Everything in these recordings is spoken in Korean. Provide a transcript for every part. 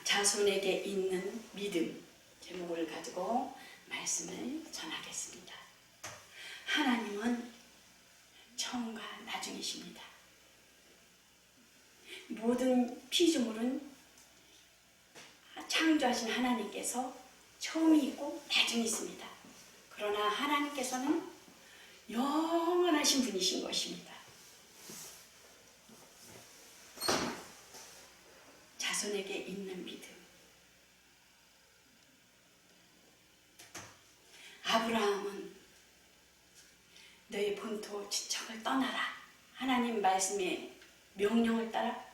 자손에게 있는 믿음 제목을 가지고 말씀을 전하겠습니다. 하나님은 처음과 나중이십니다. 모든 피조물은 창조하신 하나님께서 처음이 있고 나중이 있습니다. 그러나 하나님께서는 영원하신 분이신 것입니다. 자손에게 있는 믿음. 아브라함은 너의 본토 지척을 떠나라. 하나님 말씀의 명령을 따라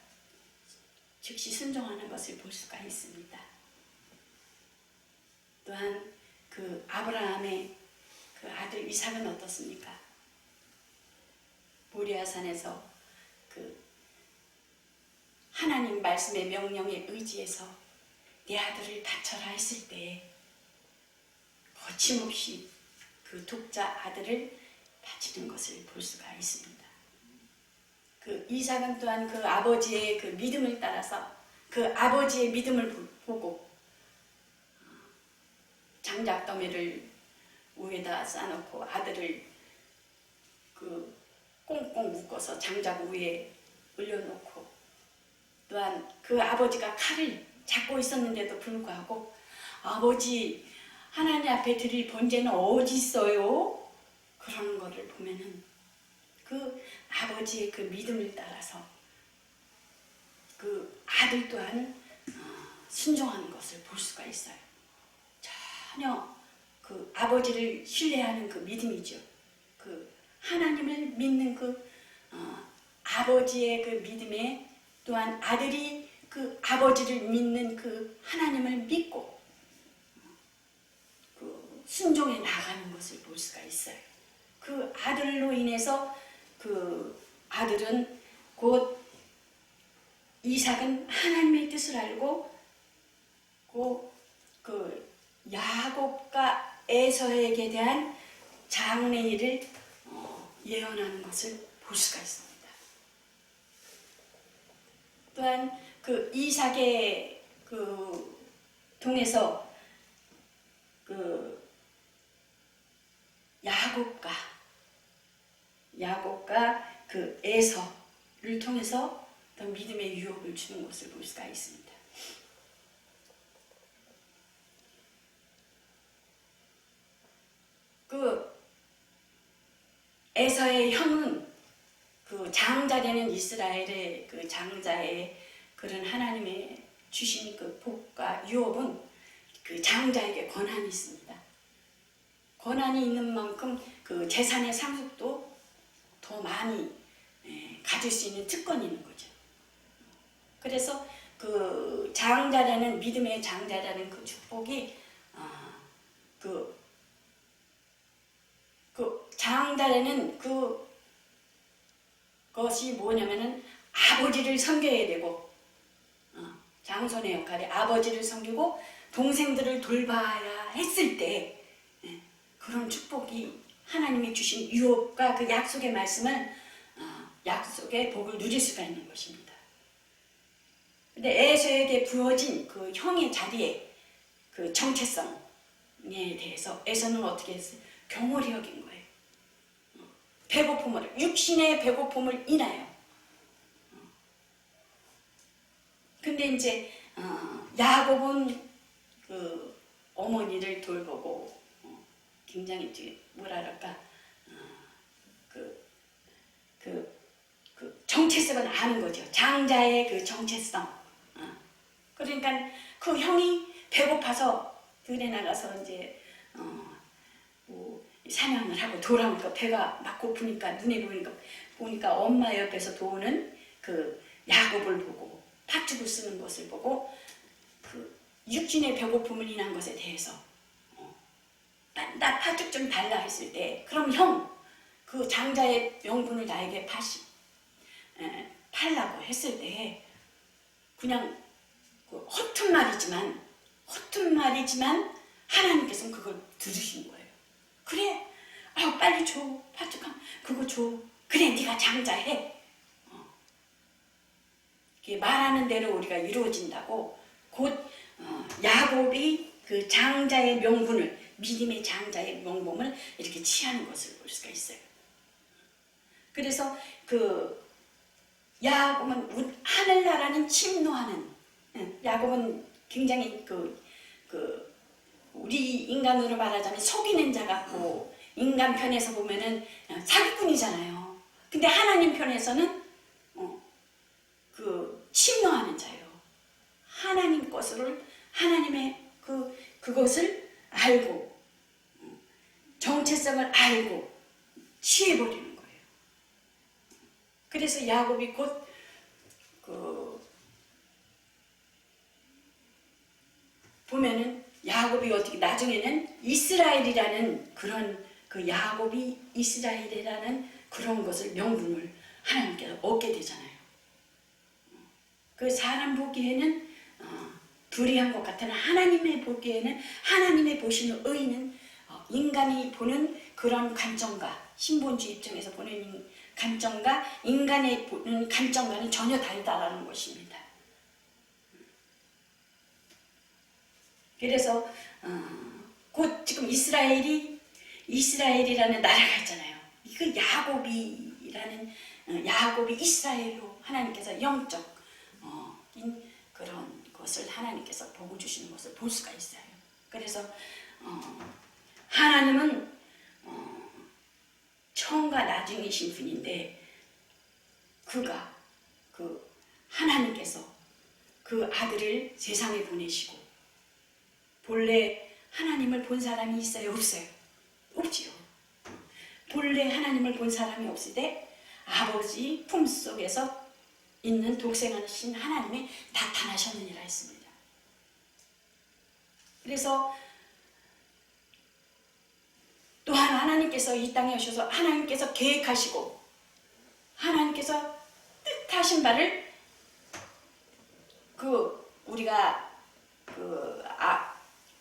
즉시 순종하는 것을 볼 수가 있습니다. 또한 그 아브라함의 그 아들 이삭은 어떻습니까? 모리아산에서 그 하나님 말씀의 명령에 의지해서 내 아들을 바쳐라 했을 때 거침없이 그 독자 아들을 바치는 것을 볼 수가 있습니다. 그 이삭은 또한 그 아버지의 그 믿음을 따라서 그 아버지의 믿음을 보고 장작더미를 위에다 쌓아놓고 아들을 그 꽁꽁 묶어서 장작 위에 올려놓고 또한 그 아버지가 칼을 잡고 있었는데도 불구하고 아버지 하나님 앞에 드릴 번제는 어디 있어요? 그러는 것을 보면은 그 아버지의 그 믿음을 따라서 그 아들 또한 순종하는 것을 볼 수가 있어요. 전혀 그 아버지를 신뢰하는 그 믿음이죠. 그 하나님을 믿는 그 아버지의 그 믿음에 또한 아들이 그 아버지를 믿는 그 하나님을 믿고 그 순종해 나가는 것을 볼 수가 있어요. 그 아들로 인해서 그 아들은 곧 이삭은 하나님의 뜻을 알고 그 야곱과 에서에게 대한 장래일을 예언하는 것을 볼 수가 있습니다. 또한 그 이삭의 그 통해서 그 야곱과 그 에서를 통해서 어떤 믿음의 유혹을 주는 것을 볼 수가 있습니다. 그 에서의 형은 그 장자되는 이스라엘의 그 장자의 그런 하나님의 주신 그 복과 유업은 그 장자에게 권한이 있습니다. 권한이 있는 만큼 그 재산의 상속도 더 많이 가질 수 있는 특권이 있는 거죠. 그래서 그 장자라는 믿음의 장자라는 그 축복이 그 장자라는 그것이 뭐냐면은 아버지를 섬겨야 되고 장손의 역할이 아버지를 섬기고 동생들을 돌봐야 했을 때 그런 축복이 하나님이 주신 유업과 그 약속의 말씀을 약속의 복을 누릴 수가 있는 것입니다. 근데 에서에게 부어진 그 형의 자리에 그 정체성에 대해서 에서는 어떻게 했어요? 경홀히 여긴 거예요. 배고픔을, 육신의 배고픔을 인하여. 근데 이제 야곱은 그 어머니를 돌보고 굉장히 뭐랄까 그 정체성을 아는 거죠. 장자의 그 정체성. 그러니까 그 형이 배고파서 들에 나가서 이제 뭐 사냥을 하고 돌아오니까 배가 막 고프니까 눈에 보니까 엄마 옆에서 도우는 그 야곱을 보고 팥죽을 쓰는 것을 보고 그 육신의 배고픔을 인한 것에 대해서 나 팥죽 좀 달라 했을 때 그럼 형 그 장자의 명분을 나에게 팔라고 했을 때 그냥 그 허튼 말이지만 하나님께서는 그걸 들으신 거예요. 그래, 빨리 줘, 팥죽 그거 줘. 그래, 네가 장자해. 말하는 대로 우리가 이루어진다고 곧 야곱이 그 장자의 명분을, 믿음의 장자의 명분을 이렇게 취하는 것을 볼 수가 있어요. 그래서 그 야곱은 하늘나라는 침노하는, 야곱은 굉장히 우리 인간으로 말하자면 속이는 자 같고, 인간 편에서 보면은 사기꾼이잖아요. 근데 하나님 편에서는 침노하는 자예요. 하나님 것을, 하나님의 그것을 알고, 정체성을 알고 취해버리는 거예요. 그래서 야곱이 곧 보면은 야곱이 어떻게 나중에는 이스라엘이라는 그런 야곱이 이스라엘이라는 그런 것을 명분을 하나님께서 얻게 되잖아요. 그 사람 보기에는 불의한 것 같으나 하나님의 보기에는, 하나님의 보시는 의는 인간이 보는 그런 관점과, 신본주의 입장에서 보는 관점과 인간의 보는 관점과는 전혀 다르다라는 것입니다. 그래서 곧 지금 이스라엘이라는 나라가 있잖아요. 그 야곱이 이스라엘로 하나님께서 영적 그런 것을 하나님께서 보고 주시는 것을 볼 수가 있어요. 그래서 하나님은 처음과 나중이신 분인데, 하나님께서 그 아들을 세상에 보내시고, 본래 하나님을 본 사람이 있어요? 없어요? 없지요. 본래 하나님을 본 사람이 없을 때 아버지 품속에서 있는 독생하신 하나님이 나타나셨느니라 했습니다. 그래서 또한 하나님께서 이 땅에 오셔서 하나님께서 계획하시고 하나님께서 뜻하신 바를 우리가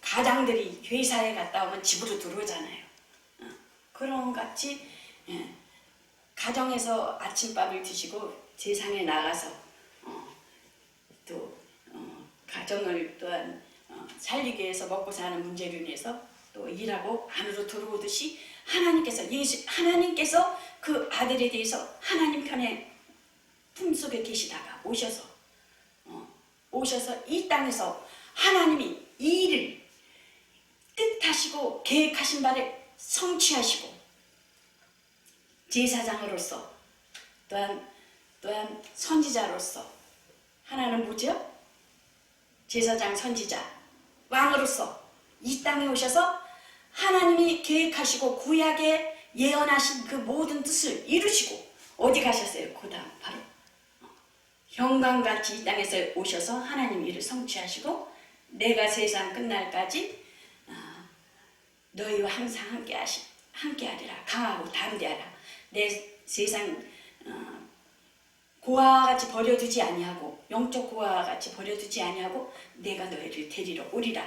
가장들이 회사에 갔다 오면 집으로 들어오잖아요. 그런 같이 가정에서 아침밥을 드시고 세상에 나가서 또 가정을 또한 살리기 위해서 먹고 사는 문제로 인해서 또 일하고 안으로 들어오듯이 하나님께서 그 아들에 대해서 하나님 편에 품속에 계시다가 오셔서 이 땅에서 하나님이 이 일을 뜻하시고 계획하신 바를 성취하시고, 제사장으로서 또한 선지자로서, 하나는 뭐죠? 제사장, 선지자, 왕으로서 이 땅에 오셔서 하나님이 계획하시고 구약에 예언하신 그 모든 뜻을 이루시고 어디 가셨어요? 그 다음 바로 형광같이 이 땅에서 오셔서 하나님 일을 성취하시고, 내가 세상 끝날까지 너희와 항상 함께하리라. 강하고 담대하라. 내 세상 고아와 같이 버려두지 아니하고, 영적 고아와 같이 버려두지 아니하고 내가 너희를 데리러 오리라.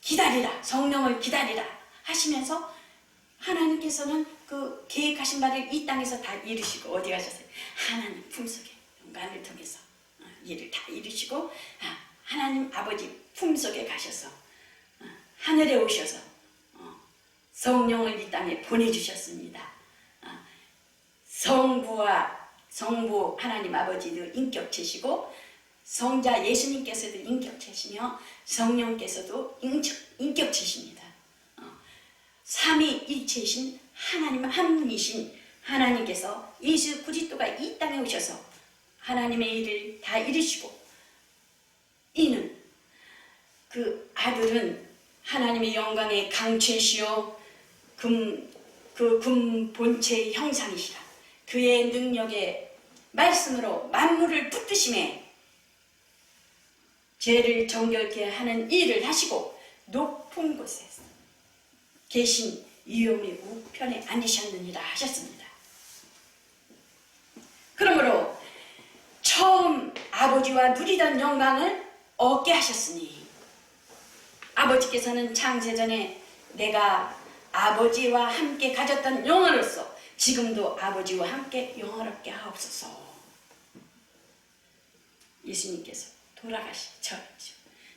기다리라. 성령을 기다리라 하시면서 하나님께서는 그 계획하신 바를 이 땅에서 다 이루시고 어디 가셨어요? 하나님 품속에 영광을 통해서 일을 다 이루시고 하나님 아버지 품속에 가셔서 하늘에 오셔서 성령을 이 땅에 보내주셨습니다. 성부 하나님 아버지도 인격체시고, 성자 예수님께서도 인격체시며, 성령께서도 인격체십니다. 삼위일체이신 하나님 한 분이신 하나님께서 예수 그리스도가 이 땅에 오셔서 하나님의 일을 다 이루시고, 이는 그 아들은 하나님의 영광의 강체시요 금 본체의 형상이시라. 그의 능력의 말씀으로 만물을 붙드심에 죄를 정결케 하는 일을 하시고 높은 곳에 계신 위엄의 우편에 앉으셨느니라 하셨습니다. 그러므로 처음 아버지와 누리던 영광을 얻게 하셨으니, 아버지께서는 창세전에 내가 아버지와 함께 가졌던 영화로서 지금도 아버지와 함께 영화롭게 하옵소서. 예수님께서 돌아가셨죠.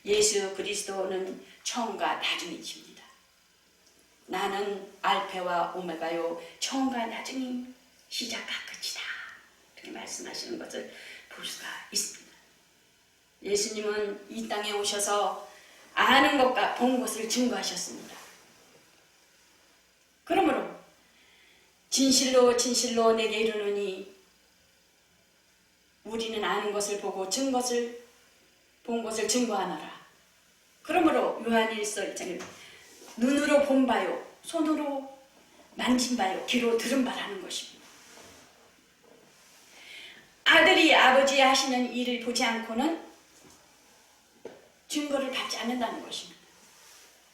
예수 그리스도는 처음과 나중이십니다. 나는 알파와 오메가요, 처음과 나중이, 시작과 끝이다. 이렇게 말씀하시는 것을 볼 수가 있습니다. 예수님은 이 땅에 오셔서 아는 것과 본 것을 증거하셨습니다. 그러므로 진실로 진실로 내게 이르노니, 우리는 아는 것을 보고 본 것을 증거하노라. 그러므로 요한일서 1장에 눈으로 본 바요, 손으로 만진 바요, 귀로 들은 바라는 것입니다. 아들이 아버지 하시는 일을 보지 않고는 증거를 받지 않는다는 것입니다.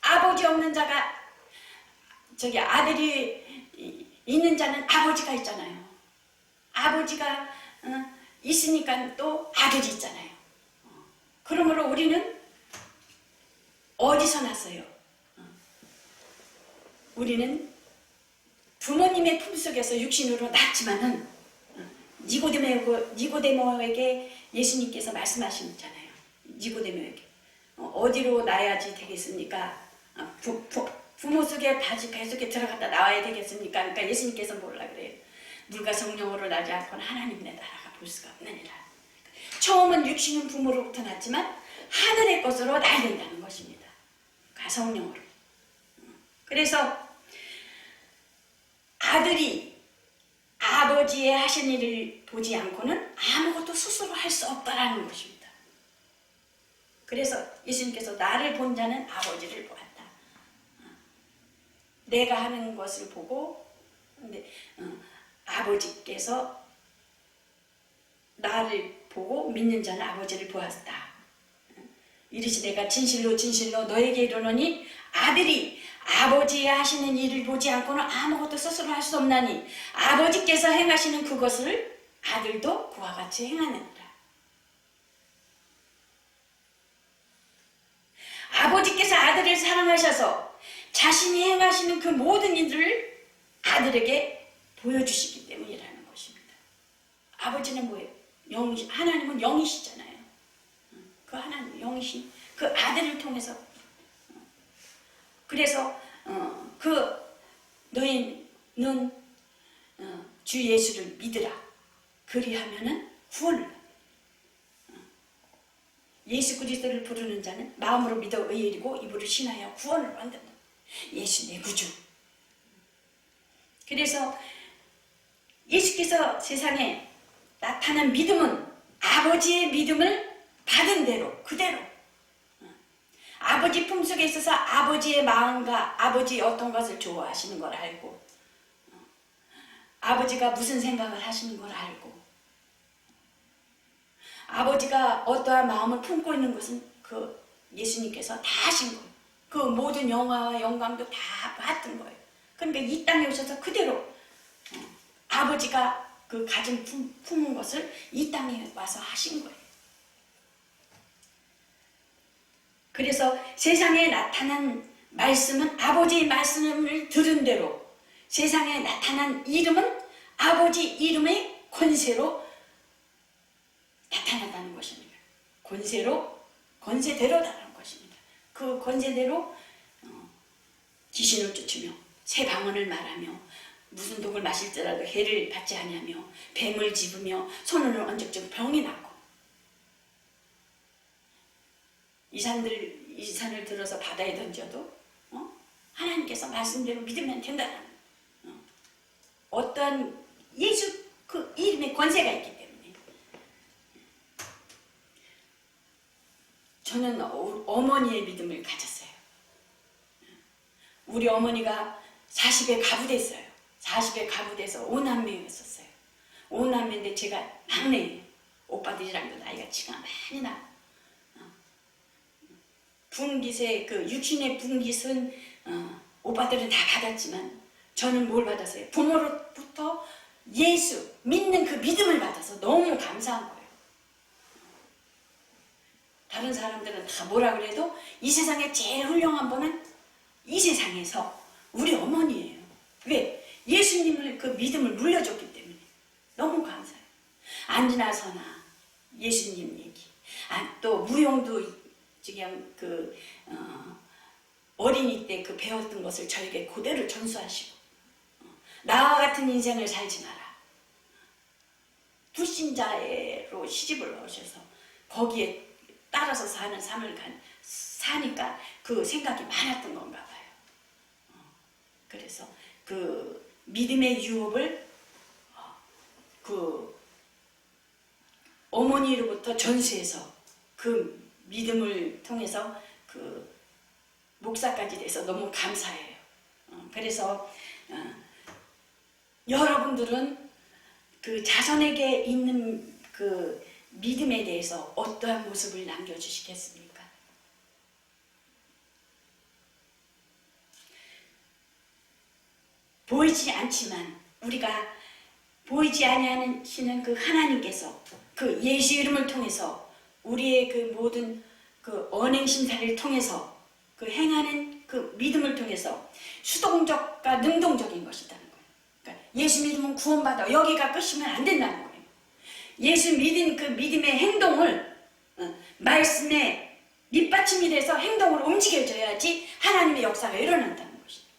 아버지 없는 자가, 아들이 있는 자는 아버지가 있잖아요. 아버지가 있으니까 또 아들이 있잖아요. 그러므로 우리는 어디서 났어요? 우리는 부모님의 품속에서 육신으로 났지만은 니고데모에게 예수님께서 말씀하시잖아요. 니고데모에게 어디로 나야지 되겠습니까? 부모 속에 배 속에 들어갔다 나와야 되겠습니까? 그러니까 예수님께서 뭐라 그래요? 물과 성령으로 나지 않고는 하나님의 나라가 볼 수가 없느니라. 처음은 육신은 부모로부터 났지만 하늘의 것으로 나야 된다는 것입니다. 그러니까 성령으로. 그래서 아들이 아버지의 하신 일을 보지 않고는 아무것도 스스로 할 수 없다라는 것입니다. 그래서 예수님께서 나를 본 자는 아버지를 보았다. 내가 하는 것을 보고, 아버지께서 나를 보고 믿는 자는 아버지를 보았다. 이르시 내가 진실로 진실로 너에게 이르노니, 아들이 아버지의 하시는 일을 보지 않고는 아무것도 스스로 할 수 없나니 아버지께서 행하시는 그것을 아들도 그와 같이 행하느니라. 아버지께서 아들을 사랑하셔서 자신이 행하시는 그 모든 일들을 아들에게 보여주시기 때문이라는 것입니다. 아버지는 뭐예요? 하나님은 영이시잖아요. 그 하나님 영이신 그 아들을 통해서. 그래서 너희는 주 예수를 믿으라. 그리하면은 구원을 받는다. 예수 그리스도를 부르는 자는 마음으로 믿어 의인이고 입으로 신하여 구원을 받는다. 예수 내 구주. 그래서 예수께서 세상에 나타난 믿음은 아버지의 믿음을 받은 대로 그대로, 아버지 품속에 있어서 아버지의 마음과 아버지 어떤 것을 좋아하시는 걸 알고, 아버지가 무슨 생각을 하시는 걸 알고, 아버지가 어떠한 마음을 품고 있는 것은 그 예수님께서 다 하신 거예요. 그 모든 영화와 영광도 다 봤던 거예요. 그러니까 이 땅에 오셔서 그대로 아버지가 그 가진 품은 것을 이 땅에 와서 하신 거예요. 그래서 세상에 나타난 말씀은 아버지의 말씀을 들은 대로, 세상에 나타난 이름은 아버지 이름의 권세로 나타난다는 것입니다. 권세대로다라는 것입니다. 그 권세대로 귀신을 쫓으며 새 방언을 말하며 무슨 독을 마실지라도 해를 받지 아니하며 뱀을 집으며 손을 얹어서 병이 나고, 이 산을 들어서 바다에 던져도 하나님께서 말씀대로 믿으면 된다는 어떠한 예수 그 이름의 권세가 있기 때문에. 저는 어머니의 믿음을 가졌어요. 우리 어머니가 40에 가부됐어요. 40에 가부돼서 5남매였었어요. 5남매인데 제가 막내예요. 오빠들이랑도 나이가 지가 많이 나. 분깃의 그 육신의 분깃은 오빠들은 다 받았지만 저는 뭘 받았어요? 부모로부터 예수 믿는 그 믿음을 받아서 너무 감사한 거예요. 다른 사람들은 다 뭐라 그래도 이 세상에 제일 훌륭한 분은 이 세상에서 우리 어머니예요. 왜? 예수님을 그 믿음을 물려줬기 때문에 너무 감사해요. 앉으나 서나 예수님 얘기, 또 무용도 지금 어린이 때 그 배웠던 것을 저에게 그대로 전수하시고 나와 같은 인생을 살지 마라. 불신자로 시집을 오셔서 거기에 따라서 사는 삶을 사니까 그 생각이 많았던 건가 봐요. 그래서 그 믿음의 유업을 그 어머니로부터 전수해서 그 믿음을 통해서 그 목사까지 돼서 너무 감사해요. 그래서 여러분들은 그 자손에게 있는 그 믿음에 대해서 어떠한 모습을 남겨주시겠습니까? 보이지 않지만 우리가 보이지 아니하시는 그 하나님께서 그 예수 이름을 통해서 우리의 그 모든 그 언행심사를 통해서 그 행하는 그 믿음을 통해서 수동적과 능동적인 것이라는 거예요. 그러니까 예수 믿으면 구원받아 여기가 끝이면 안 된다는 거예요. 예수 믿은 그 믿음의 행동을 말씀에 밑받침이 돼서 행동으로 움직여줘야지 하나님의 역사가 일어난다는 것입니다.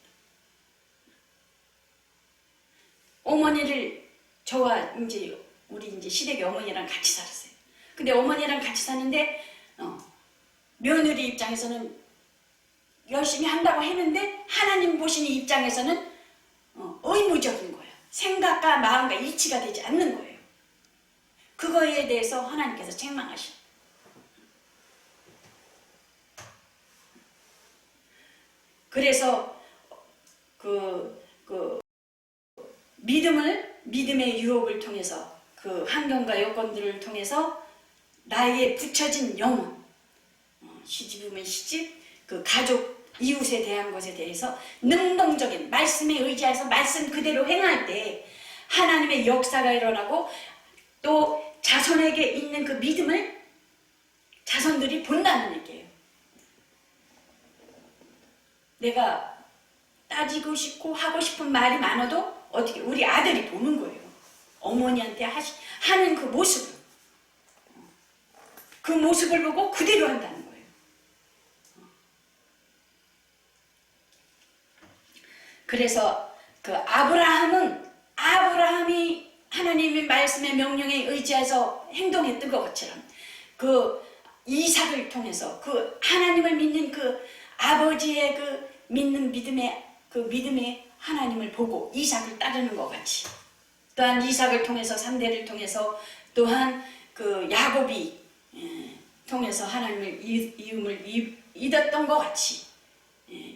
어머니를 저와 이제 우리 이제 시댁의 어머니랑 같이 살았어요. 근데 어머니랑 같이 사는데 며느리 입장에서는 열심히 한다고 했는데 하나님 보시는 입장에서는 의무적인 거예요. 생각과 마음과 일치가 되지 않는 거예요. 그거에 대해서 하나님께서 책망하시죠. 그래서 믿음의 유혹을 통해서 그 환경과 여건들을 통해서 나에게 붙여진 영혼, 시집이면 시집, 그 가족, 이웃에 대한 것에 대해서 능동적인 말씀에 의지해서 말씀 그대로 행할 때 하나님의 역사가 일어나고 또 자손에게 있는 그 믿음을 자손들이 본다는 얘기예요. 내가 따지고 싶고 하고 싶은 말이 많아도 어떻게 우리 아들이 보는 거예요. 어머니한테 하는 그 모습을. 그 모습을 보고 그대로 한다는 거예요. 그래서 그 아브라함이 하나님의 말씀의 명령에 의지해서 행동했던 것처럼 그 이삭을 통해서 그 하나님을 믿는 그 아버지의 그 믿는 믿음의 하나님을 보고 이삭을 따르는 것 같이 또한 이삭을 통해서 3대를 통해서 또한 그 야곱이 통해서 하나님을 이음을 잊었던 것 같이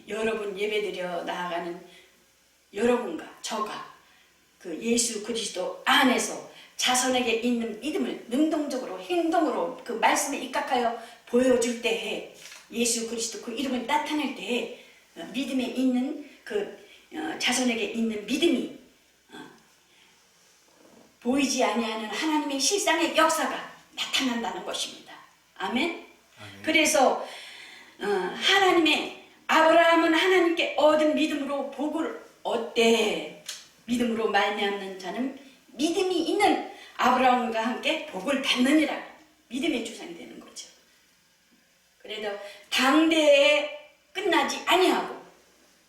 여러분 예배드려 나아가는 여러분과 저가 그 예수 그리스도 안에서 자손에게 있는 믿음을 능동적으로 행동으로 그 말씀에 입각하여 보여줄 때에 예수 그리스도 그 이름을 나타낼 때에 믿음에 있는 그 자손에게 있는 믿음이 보이지 아니하는 하나님의 실상의 역사가 나타난다는 것입니다. 아멘? 아멘. 그래서 아브라함은 하나님께 얻은 믿음으로 복을 얻되 믿음으로 말미암는 자는 믿음이 있는 아브라함과 함께 복을 받느니라. 믿음의 주상이 되는 거죠. 그래도 당대에 끝나지 아니하고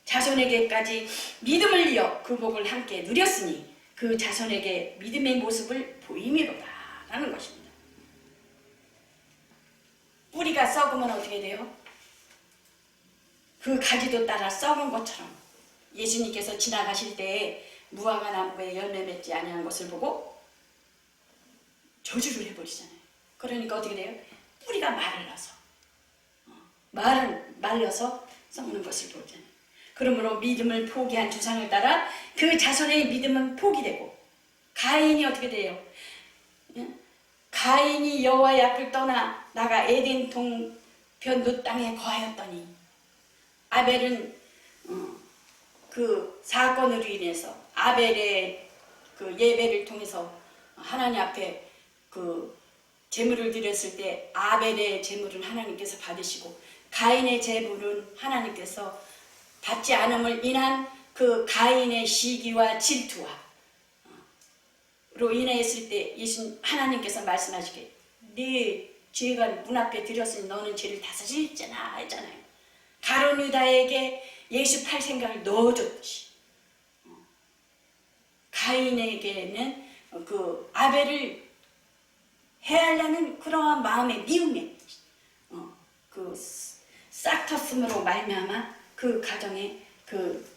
자손에게까지 믿음을 이어 그 복을 함께 누렸으니 그 자손에게 믿음의 모습을 보임이로다 라는 것입니다. 뿌리가 썩으면 어떻게 돼요? 그 가지도 따라 썩은 것처럼 예수님께서 지나가실 때에 무화과 나무에 열매 맺지 아니한 것을 보고 저주를 해버리잖아요. 그러니까 어떻게 돼요? 뿌리가 말라서 썩는 것을 보잖아요. 그러므로 믿음을 포기한 주상을 따라 그 자손의 믿음은 포기되고 가인이 어떻게 돼요? 가인이 여호와의 앞을 떠나 나가 에덴 동편 놋 땅에 거하였더니 아벨은 그 사건으로 인해서 아벨의 그 예배를 통해서 하나님 앞에 그 제물을 드렸을 때 아벨의 제물은 하나님께서 받으시고 가인의 제물은 하나님께서 받지 않음을 인한 그 가인의 시기와 질투와 로 인했을 때 하나님께서 말씀하시기에 네 죄가 문 앞에 들였으니 너는 죄를 다섯 짓잖아 했잖아요. 가룟 유다에게 예수 팔 생각을 넣어줬듯이 가인에게는 그 아벨을 해하려는 그러한 마음의 미움에 그 싹텄음으로 말미암아 그 가정에 그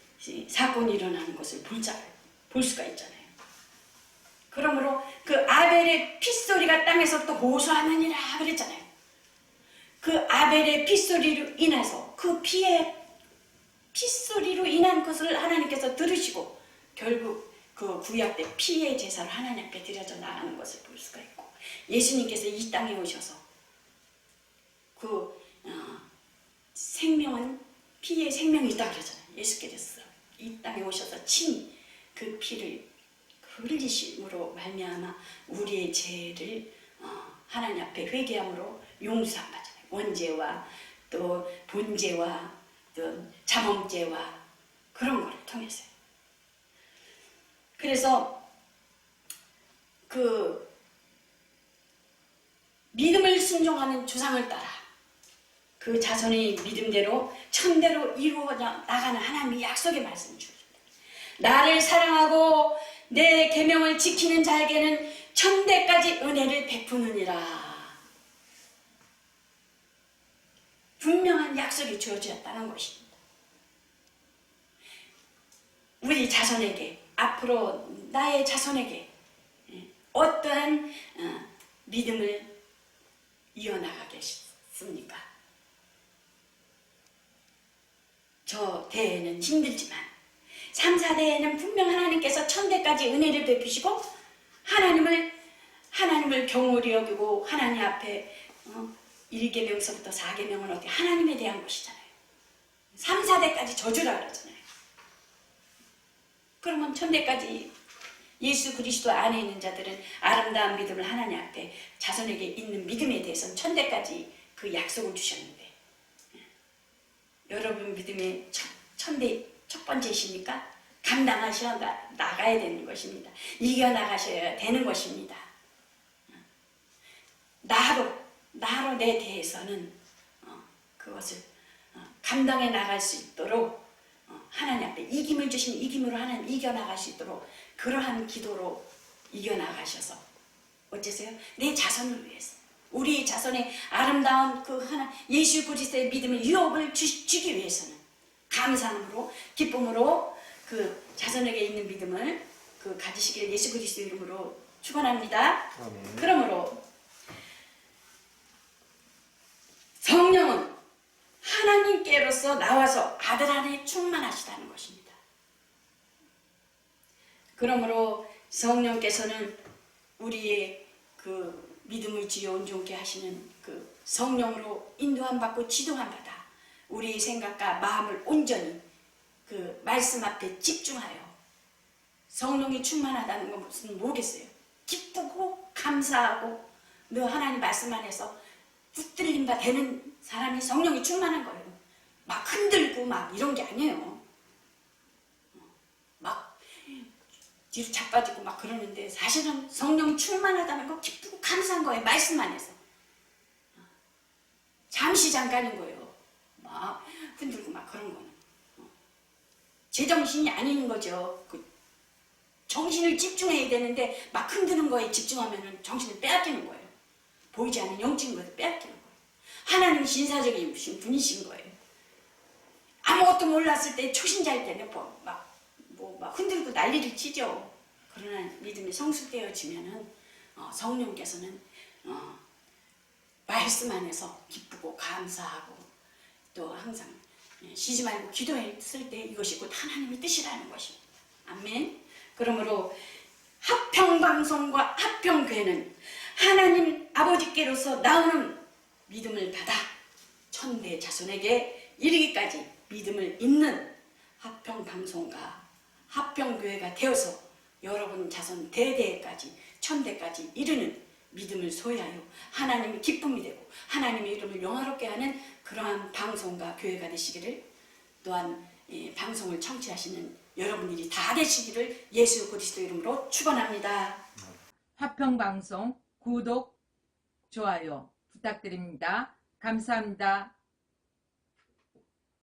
사건이 일어나는 것을 볼 수가 있잖아요. 그러므로 그 아벨의 핏소리가 땅에서부터 호소하느니라 그랬잖아요. 그 아벨의 핏소리로 인해서 그 핏소리로 인한 것을 하나님께서 들으시고 결국 그 구약 때 피의 제사를 하나님 앞에 드려져 나가는 것을 볼 수가 있고, 예수님께서 이 땅에 오셔서 그 생명은 피의 생명이 있다 그러잖아요. 예수께서 이 땅에 오셔서 친히 그 피를 흘리심으로 말미암아 우리의 죄를 하나님 앞에 회개함으로 용서함 받잖아요. 원죄와 또 본죄와 또 자범죄와 그런 거를 통해서요. 그래서 그 믿음을 순종하는 조상을 따라 그 자손의 믿음대로 천대로 이루어 나가는 하나님의 약속의 말씀을 주십니다. 나를 사랑하고 내 계명을 지키는 자에게는 천대까지 은혜를 베푸느니라. 분명한 약속이 주어졌다는 것입니다. 우리 자손에게, 앞으로 나의 자손에게 어떠한 믿음을 이어나가겠습니까? 저 대에는 힘들지만 3, 4대에는 분명 하나님께서 천대까지 은혜를 베푸시고 하나님을 경홀히 여기고 하나님 앞에 1계명서부터 4계명은 어떻게 하나님에 대한 것이잖아요. 3, 4대까지 저주라 그러잖아요. 그러면 천대까지 예수 그리스도 안에 있는 자들은 아름다운 믿음을 하나님 앞에 자손에게 있는 믿음에 대해서는 천대까지 그 약속을 주셨는데, 여러분 믿음의 천대 첫 번째이십니까? 감당하셔 나가야 되는 것입니다. 이겨나가셔야 되는 것입니다. 나로 내 대해서는 그것을 감당해 나갈 수 있도록 하나님 앞에 이김을 주신 이김으로 하나님 이겨나갈 수 있도록 그러한 기도로 이겨나가셔서 어째서요? 내 자손을 위해서, 우리 자손의 아름다운 그 하나 예수 그리스도의 믿음의 유업을 주기 위해서는 감사함으로 기쁨으로 그 자손에게 있는 믿음을 그 가지시길 예수 그리스도 이름으로 축원합니다. 그러므로 성령은 하나님께로서 나와서 아들 안에 충만하시다는 것입니다. 그러므로 성령께서는 우리의 그 믿음의 지혜 온전케 하시는 그 성령으로 인도함 받고 지도함 받아 우리의 생각과 마음을 온전히 그 말씀 앞에 집중하여, 성령이 충만하다는 건 무슨 뭐겠어요? 기쁘고 감사하고 너 하나님 말씀 안에서 붙들림 바 되는 사람이 성령이 충만한 거예요. 막 흔들고 막 이런 게 아니에요. 막 뒤로 자빠지고 막 그러는데 사실은 성령이 충만하다는 거 기쁘고 감사한 거예요. 말씀 안에서. 잠시 잠깐인 거예요. 막 흔들고 막 그런 거는. 제정신이 아닌 거죠. 그 정신을 집중해야 되는데 막 흔드는 거에 집중하면 정신을 빼앗기는 거예요. 보이지 않는 영적인 것을 빼앗기는 거예요. 하나님 신사적인 분이신 거예요. 아무것도 몰랐을 때 초신자일 때는 막 흔들고 난리를 치죠. 그러나 믿음이 성숙되어지면은 성령께서는 말씀 안에서 기쁘고 감사하고 또 항상 쉬지 말고 기도했을 때 이것이 곧 하나님의 뜻이라는 것입니다. 아멘. 그러므로 합평방송과 합평교회는 하나님 아버지께로서 나오는 믿음을 받아 천대 자손에게 이르기까지 믿음을 잇는 합평방송과 합평교회가 되어서 여러분 자손 대대까지 천대까지 이르는 믿음을 소유하여 하나님의 기쁨이 되고 하나님의 이름을 영화롭게 하는 그러한 방송과 교회가 되시기를, 또한 방송을 청취하시는 여러분들이 다 되시기를 예수 그리스도 이름으로 축원합니다. 화평방송 구독, 좋아요 부탁드립니다. 감사합니다.